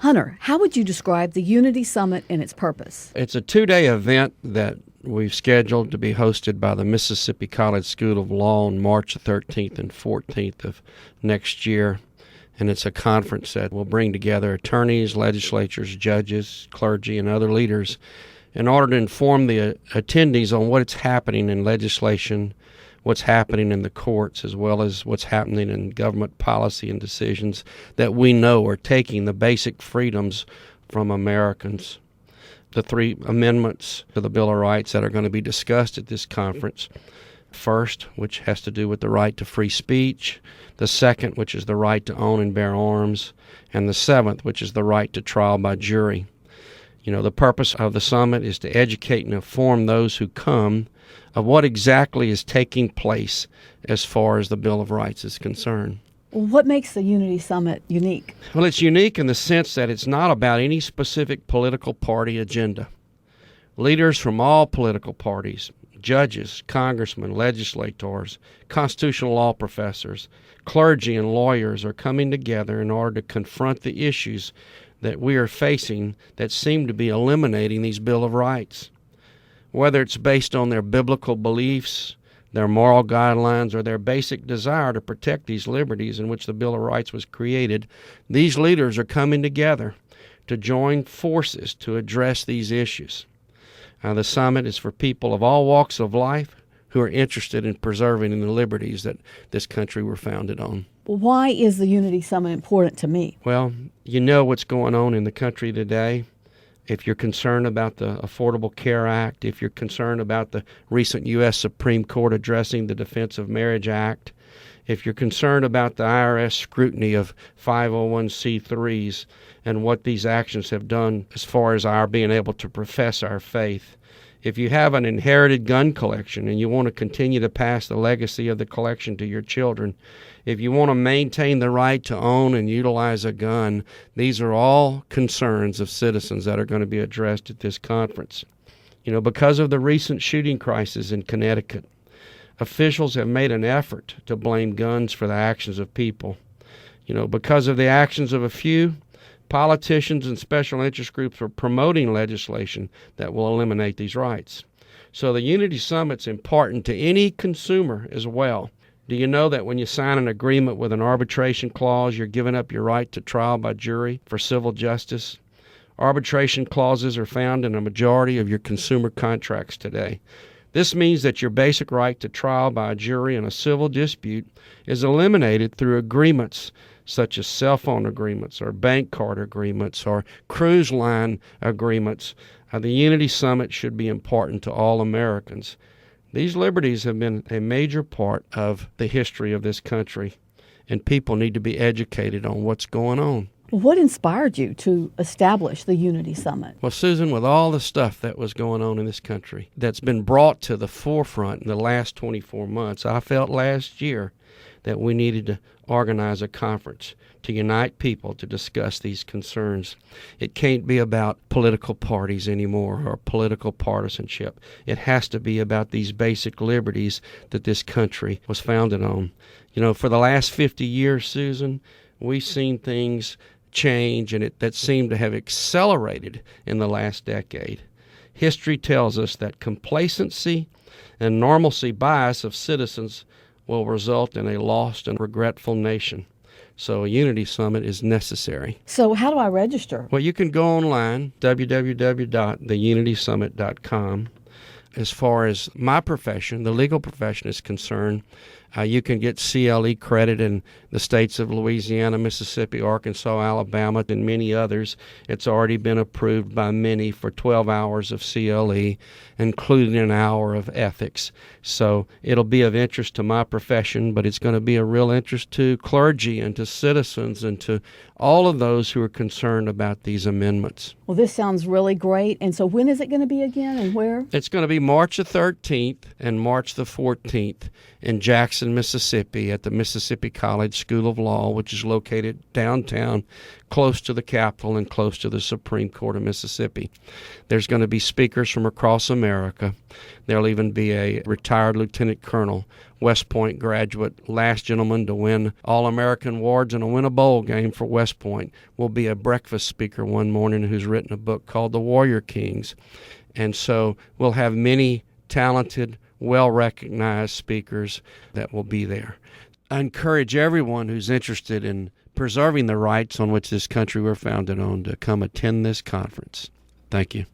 Hunter, how would you describe the Unity Summit and its purpose? It's a 2-day event that we've scheduled to be hosted by the Mississippi College School of Law on March 13th and 14th of next year. And it's a conference that will bring together attorneys, legislatures, judges, clergy, and other leaders in order to inform the attendees on what's happening in legislation, what's happening in the courts, as well as what's happening in government policy and decisions that we know are taking the basic freedoms from Americans. The 3 amendments to the Bill of Rights that are going to be discussed at this conference. First, which has to do with the right to free speech. The second, which is the right to own and bear arms. And the 7th, which is the right to trial by jury. The purpose of the summit is to educate and inform those who come of what exactly is taking place as far as the Bill of Rights is concerned. Well, what makes the Unity Summit unique? Well, it's unique in the sense that it's not about any specific political party agenda. Leaders from all political parties, judges, congressmen, legislators, constitutional law professors, clergy, and lawyers are coming together in order to confront the issues that we are facing that seem to be eliminating these Bill of Rights. Whether it's based on their biblical beliefs, their moral guidelines, or their basic desire to protect these liberties in which the Bill of Rights was created, these leaders are coming together to join forces to address these issues. The summit is for people of all walks of life who are interested in preserving the liberties that this country were founded on. Why is the Unity Summit important to me? Well, you know what's going on in the country today. If you're concerned about the Affordable Care Act, if you're concerned about the recent U.S. Supreme Court addressing the Defense of Marriage Act, if you're concerned about the IRS scrutiny of 501c3s and what these actions have done as far as our being able to profess our faith, if you have an inherited gun collection and you want to continue to pass the legacy of the collection to your children, if you want to maintain the right to own and utilize a gun, these are all concerns of citizens that are going to be addressed at this conference. Because of the recent shooting crisis in Connecticut, officials have made an effort to blame guns for the actions of people. Because of the actions of a few, politicians and special interest groups are promoting legislation that will eliminate these rights. So the Unity Summit's important to any consumer as well. Do you know that when you sign an agreement with an arbitration clause, you're giving up your right to trial by jury for civil justice? Arbitration clauses are found in a majority of your consumer contracts today. This means that your basic right to trial by a jury in a civil dispute is eliminated through agreements such as cell phone agreements or bank card agreements or cruise line agreements. The Unity Summit should be important to all Americans. These liberties have been a major part of the history of this country, and people need to be educated on what's going on. What inspired you to establish the Unity Summit? Well, Susan, with all the stuff that was going on in this country that's been brought to the forefront in the last 24 months, I felt last year that we needed to organize a conference to unite people to discuss these concerns. It can't be about political parties anymore or political partisanship. It has to be about these basic liberties that this country was founded on. For the last 50 years, Susan, we've seen things change and that seem to have accelerated in the last decade. History tells us that complacency and normalcy bias of citizens will result in a lost and regretful nation. So a Unity Summit is necessary. So how do I register? Well, you can go online, www.theunitysummit.com. As far as my profession, the legal profession is concerned, you can get CLE credit in the states of Louisiana, Mississippi, Arkansas, Alabama, and many others. It's already been approved by many for 12 hours of CLE, including an hour of ethics. So it'll be of interest to my profession, but it's going to be a real interest to clergy and to citizens and to all of those who are concerned about these amendments. Well, this sounds really great. And so when is it going to be again and where? It's going to be March the 13th and March the 14th. in Jackson, Mississippi, at the Mississippi College School of Law, which is located downtown, close to the Capitol and close to the Supreme Court of Mississippi. There's going to be speakers from across America. There'll even be a retired lieutenant colonel, West Point graduate, last gentleman to win All-American awards and to win a bowl game for West Point, will be a breakfast speaker one morning who's written a book called The Warrior Kings. And so we'll have many talented, well-recognized speakers that will be there. I encourage everyone who's interested in preserving the rights on which this country we're founded on to come attend this conference. Thank you.